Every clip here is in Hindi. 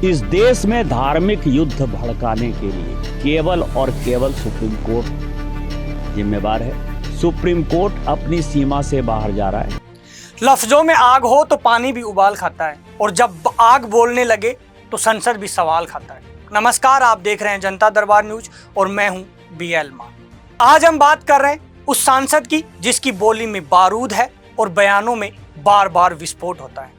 इस देश में धार्मिक युद्ध भड़काने के लिए केवल और केवल सुप्रीम कोर्ट जिम्मेवार है। सुप्रीम कोर्ट अपनी सीमा से बाहर जा रहा है। लफ्जों में आग हो तो पानी भी उबाल खाता है, और जब आग बोलने लगे तो संसद भी सवाल खाता है। नमस्कार, आप देख रहे हैं जनता दरबार न्यूज और मैं हूं BL मान। आज हम बात कर रहे हैं उस सांसद की जिसकी बोली में बारूद है और बयानों में बार बार विस्फोट होता है।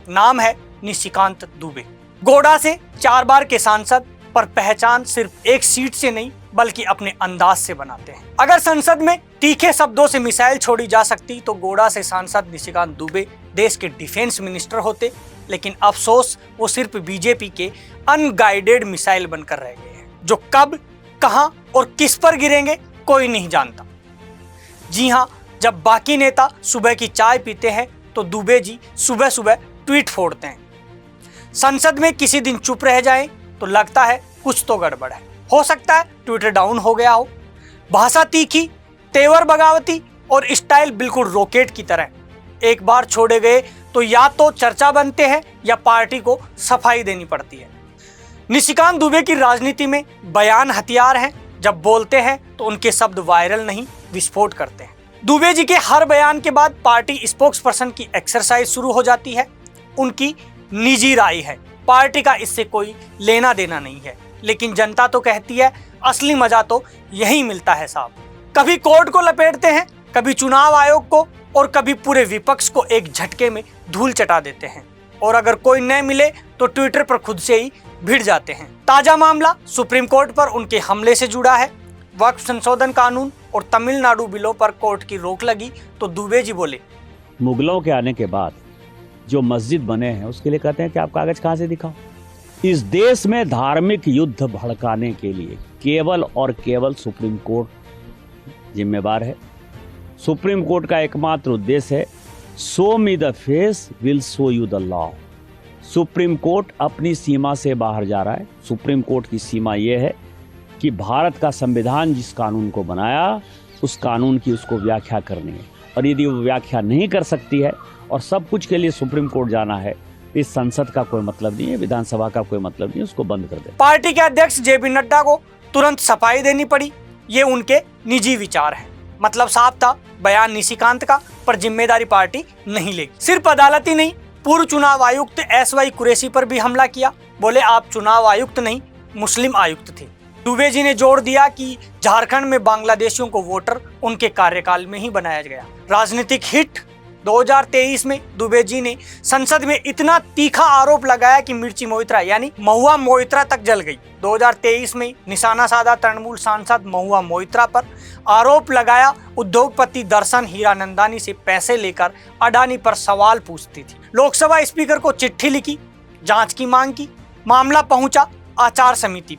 नाम है निशिकांत दुबे। गोडा से 4 बार के सांसद, पर पहचान सिर्फ एक सीट से नहीं बल्कि अपने अंदाज से बनाते हैं। अगर संसद में तीखे शब्दों से मिसाइल छोड़ी जा सकती तो गोडा से सांसद निशिकांत दुबे देश के डिफेंस मिनिस्टर होते, लेकिन अफसोस वो सिर्फ बीजेपी के अनगाइडेड मिसाइल बनकर रह गए हैं, जो कब, कहां और किस पर गिरेंगे कोई नहीं जानता। जी हां, जब बाकी नेता सुबह की चाय पीते हैं तो दुबे जी सुबह सुबह ट्वीट फोड़ते हैं। संसद में किसी दिन चुप रह जाएं तो लगता है कुछ तो गड़बड़ है। हो सकता है ट्विटर डाउन हो गया हो। भाषा तीखी, तेवर बगावती और स्टाइल बिल्कुल रॉकेट की तरह। एक बार छोड़े गए तो या तो चर्चा बनते हैं या पार्टी को सफाई देनी पड़ती है। निशिकांत दुबे की राजनीति में बयान हथियार हैं। जब बोलते हैं तो उनके शब्द वायरल नहीं, विस्फोट करते हैं। दुबे जी के हर बयान के बाद पार्टी स्पोक्सपर्सन की एक्सरसाइज शुरू हो जाती है। उनकी निजी राय है, पार्टी का इससे कोई लेना देना नहीं है, लेकिन जनता तो कहती है असली मजा तो यही मिलता है साहब। कभी कोर्ट को लपेटते हैं, कभी चुनाव आयोग को, और कभी पूरे विपक्ष को एक झटके में धूल चटा देते हैं। और अगर कोई न मिले तो ट्विटर पर खुद से ही भिड़ जाते हैं। ताजा मामला सुप्रीम कोर्ट पर उनके हमले से जुड़ा है। वक्फ संशोधन कानून और तमिलनाडु बिलों पर कोर्ट की रोक लगी तो दुबे जी बोले, मुगलों के आने के बाद जो मस्जिद बने हैं उसके लिए कहते हैं कि आप कागज कहां से दिखाओ। इस देश में धार्मिक युद्ध भड़काने के लिए केवल और केवल सुप्रीम कोर्ट जिम्मेवार है। सुप्रीम कोर्ट का एकमात्र उद्देश्य है show me the face will show you the law. Supreme court अपनी सीमा से बाहर जा रहा है। सुप्रीम कोर्ट की सीमा यह है कि भारत का संविधान जिस कानून को बनाया उस कानून की उसको व्याख्या करनी है, और यदि वो व्याख्या नहीं कर सकती है और सब कुछ के लिए सुप्रीम कोर्ट जाना है, इस संसद का कोई मतलब नहीं है, विधानसभा का कोई मतलब नहीं है, उसको बंद कर दे। पार्टी के अध्यक्ष JP नड्डा को तुरंत सफाई देनी पड़ी। ये उनके निजी विचार हैं। मतलब साफ था, बयान निशिकांत का, पर जिम्मेदारी पार्टी नहीं लेगी। सिर्फ अदालत ही नहीं, पूर्व चुनाव आयुक्त SY कुरैशी पर भी हमला किया। बोले आप चुनाव आयुक्त नहीं, मुस्लिम आयुक्त थे। दुबे जी ने जोर दिया कि झारखंड में बांग्लादेशियों को वोटर उनके कार्यकाल में ही बनाया गया। राजनीतिक हिट 2023 में दुबे जी ने संसद में इतना तीखा आरोप लगाया कि मिर्ची मोइत्रा यानी महुआ मोइत्रा तक जल गई। 2023 में निशाना साधा तृणमूल सांसद महुआ मोइत्रा पर आरोप लगाया उद्योगपति दर्शन हीरानंदानी से पैसे लेकर अडानी पर सवाल पूछती थी। लोकसभा स्पीकर को चिट्ठी लिखी, जांच की मांग की। मामला पहुंचा आचार समिति।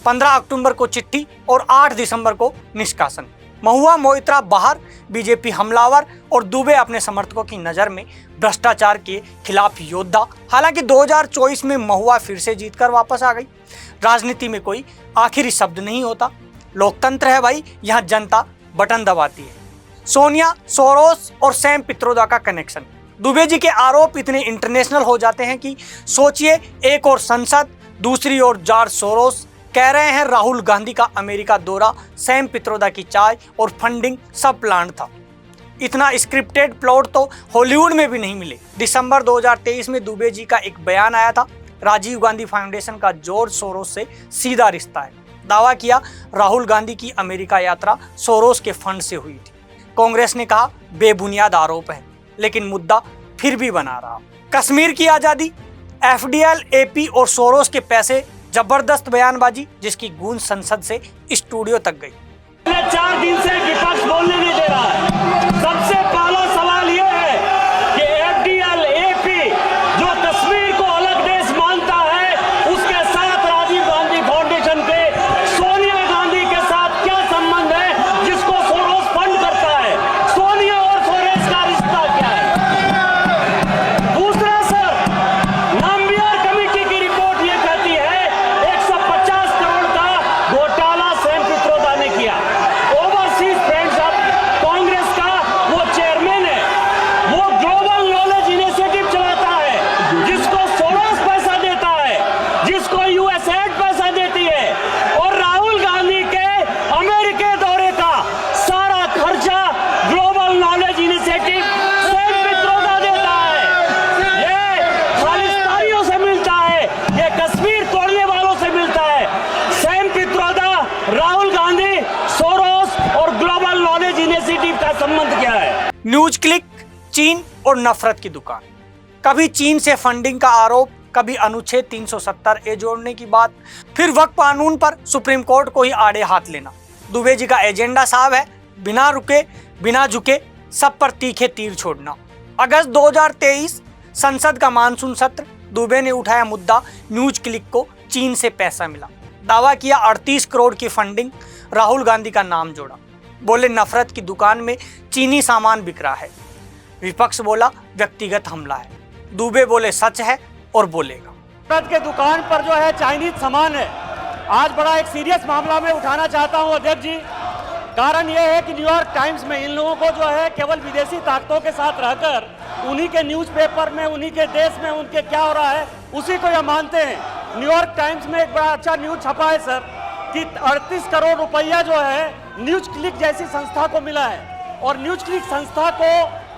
15 अक्टूबर को चिट्ठी और 8 दिसंबर को निष्कासन। महुआ मोइत्रा बाहर, बीजेपी हमलावर और दुबे अपने समर्थकों की नजर में भ्रष्टाचार के खिलाफ योद्धा। हालांकि 2024 में महुआ फिर से जीतकर वापस आ गई। राजनीति में कोई आखिरी शब्द नहीं होता। लोकतंत्र है भाई, यहाँ जनता बटन दबाती है। सोनिया, सोरोस और सैम पित्रोदा का कनेक्शन। दुबे जी के आरोप इतने इंटरनेशनल हो जाते हैं कि सोचिए, एक और संसद, दूसरी ओर जॉर्ज सोरोस। कह रहे हैं राहुल गांधी का अमेरिका दौरा, सैम पित्रोदा की चाय और फंडिंग सब प्लान था। इतना स्क्रिप्टेड प्लॉट तो हॉलीवुड में भी नहीं मिले। दिसंबर 2023 में दुबे जी का एक बयान आया था, राजीव गांधी फाउंडेशन का जॉर्ज सोरोस से सीधा रिश्ता है। दावा किया राहुल गांधी की अमेरिका यात्रा सोरोस के फंड से हुई थी। कांग्रेस ने कहा बेबुनियाद आरोप है, लेकिन मुद्दा फिर भी बना रहा। कश्मीर की आजादी, FDL, AP और सोरोस के पैसे, जबरदस्त बयानबाजी जिसकी गूंज संसद से स्टूडियो तक गई। 4 दिन से विपक्ष बोलने नहीं दे रहा है। सबसे पहला सवाल यह है कि FDL, AP जो कश्मीर को अलग देश मानता है, उसके साथ राजीव गांधी फाउंडेशन के सोनिया गांधी के साथ क्या संबंध है जिसको सोरोस फंड करता है? सोनिया और सोरोस का रिश्ता क्या है? दूसरा सर, नाम्बियार कमेटी की रिपोर्ट ये कहती है 150 करोड़ का घोटाला सैम पित्रोदा ने किया। ओवरसीज फ्रेंड्स ऑफ कांग्रेस का वो चेयरमैन न्यूज क्लिक चीन और नफरत की दुकान। कभी चीन से फंडिंग का आरोप, कभी अनुच्छेद 370A जोड़ने की बात, फिर वक्फ कानून पर सुप्रीम कोर्ट को ही आड़े हाथ लेना। दुबे जी का एजेंडा साफ है, बिना रुके बिना झुके सब पर तीखे तीर छोड़ना। अगस्त 2023 संसद का मानसून सत्र, दुबे ने उठाया मुद्दा न्यूज क्लिक को चीन से पैसा मिला। दावा किया 38 करोड़ की फंडिंग, राहुल गांधी का नाम जोड़ा। बोले नफरत की दुकान में चीनी सामान बिक रहा है। विपक्ष बोला व्यक्तिगत हमला है। दुबे बोले सच है और बोलेगा। नफरत के दुकान पर जो है चाइनीज सामान है। आज बड़ा एक सीरियस मामला में उठाना चाहता हूं अध्यक्ष जी। कारण यह है कि न्यूयॉर्क टाइम्स में इन लोगों को जो है केवल विदेशी ताकतों के साथ रहकर उन्हीं के न्यूज़पेपर में, उन्हीं के देश में उनके क्या हो रहा है उसी को यह मानते हैं। न्यूयॉर्क टाइम्स में एक बड़ा अच्छा न्यूज छपा है सर कि 38 करोड़ रुपया जो है न्यूज क्लिक जैसी संस्था को मिला है। और न्यूज क्लिक संस्था को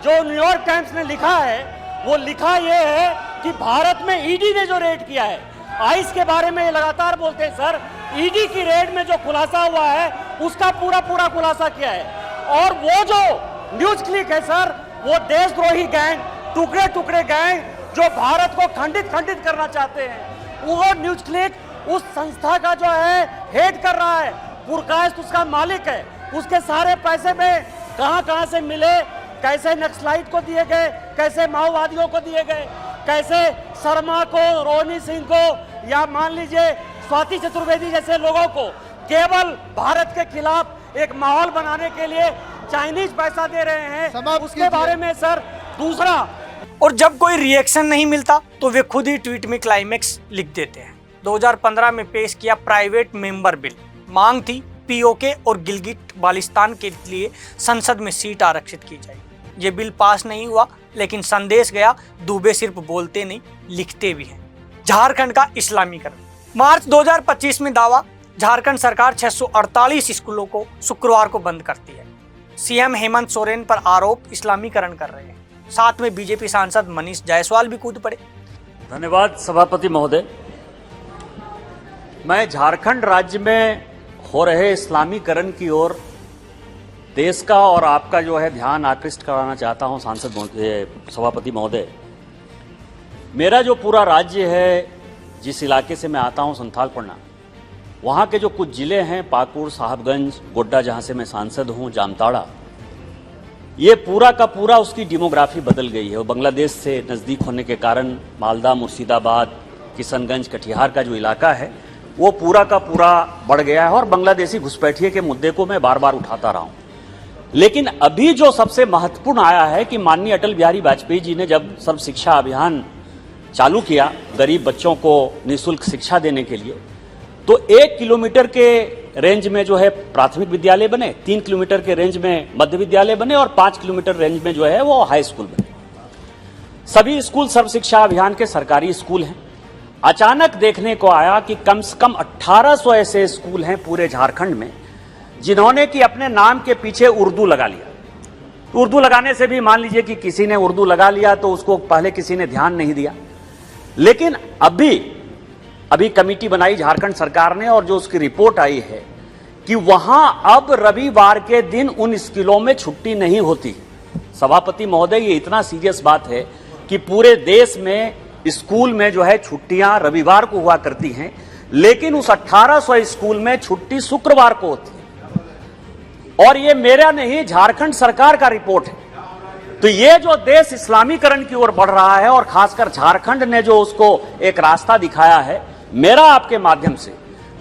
जो न्यूयॉर्क टाइम्स ने लिखा है वो लिखा ये है कि भारत में ईडी ने जो रेड किया है, आइस के बारे में ये लगातार बोलते हैं सर, ईडी की रेड में जो खुलासा हुआ है उसका पूरा खुलासा किया है। और वो जो न्यूज क्लिक है सर, वो देशद्रोही गैंग, टुकड़े गैंग जो भारत को खंडित करना चाहते हैं, वो न्यूज क्लिक उस संस्था का जो है हेड कर रहा है, पुरकायस्त उसका मालिक है। उसके सारे पैसे में कहां से मिले, कैसे नक्सलाइट को दिए गए, कैसे माओवादियों को दिए गए, कैसे शर्मा को, रोहिणी सिंह को या मान लीजिए स्वाति चतुर्वेदी जैसे लोगों को केवल भारत के खिलाफ एक माहौल बनाने के लिए चाइनीज पैसा दे रहे हैं, उसके बारे में सर। दूसरा, और जब कोई रिएक्शन नहीं मिलता तो वे खुद ही ट्वीट में क्लाइमेक्स लिख देते हैं। 2015 में पेश किया प्राइवेट मेंबर बिल। मांग थी पीओके और गिलगिट बाल्टिस्तान के लिए संसद में सीट आरक्षित की जाए। ये बिल पास नहीं हुआ, लेकिन संदेश गया, दुबे सिर्फ बोलते नहीं लिखते भी हैं। झारखंड का इस्लामीकरण। मार्च 2025 में दावा, झारखंड सरकार 648 स्कूलों को शुक्रवार को बंद करती है। सीएम हेमंत सोरेन पर आरोप इस्लामीकरण कर रहे हैं। साथ में बीजेपी सांसद मनीष जायसवाल भी कूद पड़े। धन्यवाद सभापति महोदय। मैं झारखंड राज्य में हो रहे इस्लामीकरण की ओर देश का और आपका जो है ध्यान आकृष्ट कराना चाहता हूं सांसद सभापति महोदय। मेरा जो पूरा राज्य है, जिस इलाके से मैं आता हूं, संथाल पन्ना, वहाँ के जो कुछ ज़िले हैं, पाकुड़, साहबगंज, गोड्डा, जहाँ से मैं सांसद हूँ, जामताड़ा, ये पूरा का पूरा उसकी डेमोग्राफी बदल गई है। और बांग्लादेश से नज़दीक होने के कारण मालदा, मुर्शिदाबाद, किशनगंज, कटिहार का जो इलाका है वो पूरा का पूरा बढ़ गया है। और बांग्लादेशी घुसपैठिए के मुद्दे को मैं बार बार उठाता रहा हूँ। लेकिन अभी जो सबसे महत्वपूर्ण आया है कि माननीय अटल बिहारी वाजपेयी जी ने जब सर्व शिक्षा अभियान चालू किया गरीब बच्चों को निःशुल्क शिक्षा देने के लिए, तो 1 किलोमीटर के रेंज में जो है प्राथमिक विद्यालय बने, 3 किलोमीटर के रेंज में मध्य विद्यालय बने और 5 किलोमीटर रेंज में जो है वो हाई स्कूल बने। सभी स्कूल सर्व शिक्षा अभियान के सरकारी स्कूल हैं। अचानक देखने को आया कि कम से कम 1800 ऐसे स्कूल हैं पूरे झारखंड में जिन्होंने कि अपने नाम के पीछे उर्दू लगा लिया। उर्दू लगाने से भी मान लीजिए कि किसी ने उर्दू लगा लिया तो उसको पहले किसी ने ध्यान नहीं दिया। लेकिन अभी कमेटी बनाई झारखंड सरकार ने और जो उसकी रिपोर्ट आई है कि वहां अब रविवार के दिन उन स्कूलों में छुट्टी नहीं होती। सभापति महोदय, ये इतना सीरियस बात है कि पूरे देश में स्कूल में जो है छुट्टियां रविवार को हुआ करती हैं, लेकिन उस 1800 स्कूल में छुट्टी शुक्रवार को होती है। और ये मेरा नहीं, झारखंड सरकार का रिपोर्ट है। तो ये जो देश इस्लामीकरण की ओर बढ़ रहा है और खासकर झारखंड ने जो उसको एक रास्ता दिखाया है, मेरा आपके माध्यम से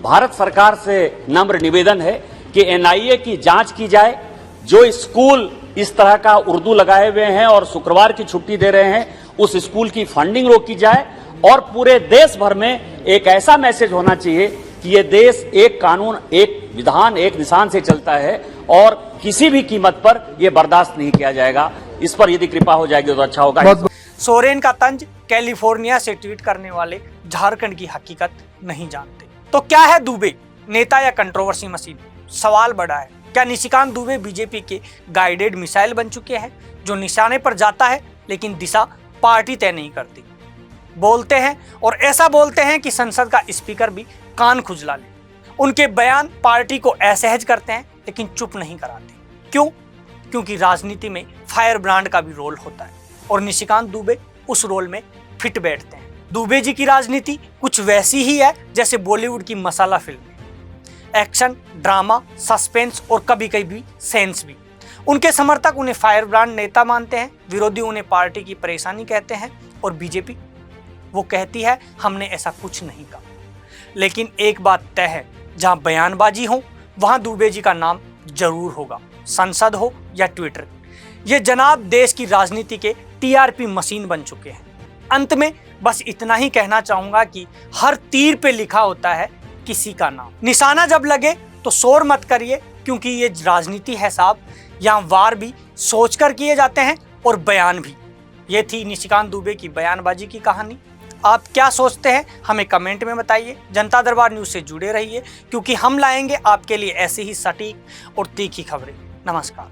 भारत सरकार से नम्र निवेदन है कि एनआईए की जांच की जाए। जो स्कूल इस तरह का उर्दू लगाए हुए हैं और शुक्रवार की छुट्टी दे रहे हैं, उस स्कूल की फंडिंग रोकी जाए। और पूरे देश भर में एक ऐसा मैसेज होना चाहिए कि ये देश एक कानून, एक विधान, एक निशान से चलता है और किसी भी कीमत पर यह बर्दाश्त नहीं किया जाएगा। इस पर यदि कृपा हो जाएगी तो अच्छा होगा। सोरेन का तंज कैलिफोर्निया से ट्वीट करने वाले झारखंड की हकीकत नहीं जानते। तो क्या है दुबे, नेता या कंट्रोवर्सी मशीन? सवाल बड़ा है, क्या निशिकांत दुबे बीजेपी के गाइडेड मिसाइल बन चुके हैं जो निशाने पर जाता है लेकिन दिशा पार्टी तय नहीं करती? बोलते हैं और ऐसा बोलते हैं कि संसद का स्पीकर भी कान खुजला ले। उनके बयान पार्टी को असहज करते हैं लेकिन चुप नहीं कराते। क्यों? क्योंकि राजनीति में फायर ब्रांड का भी रोल होता है और निशिकांत दुबे उस रोल में फिट बैठते हैं। दुबे जी की राजनीति कुछ वैसी ही है जैसे बॉलीवुड की मसाला फिल्म, एक्शन, ड्रामा, सस्पेंस और कभी कभी सेंस भी। उनके समर्थक उन्हें फायर ब्रांड नेता मानते हैं, विरोधी उन्हें पार्टी की परेशानी कहते हैं और बीजेपी वो कहती है हमने ऐसा कुछ नहीं कहा। लेकिन एक बात तय है, जहां बयानबाजी हो वहां दुबे जी का नाम जरूर होगा, संसद हो या ट्विटर। ये जनाब देश की राजनीति के टीआरपी मशीन बन चुके हैं। अंत में बस इतना ही कहना चाहूंगा कि हर तीर पे लिखा होता है किसी का नाम। निशाना जब लगे तो शोर मत करिए, क्योंकि ये राजनीति है साहब, यहाँ वार भी सोचकर किए जाते हैं और बयान भी। ये थी निशिकांत दुबे की बयानबाजी की कहानी। आप क्या सोचते हैं हमें कमेंट में बताइए। जनता दरबार न्यूज़ से जुड़े रहिए, क्योंकि हम लाएंगे आपके लिए ऐसी ही सटीक और तीखी खबरें। नमस्कार।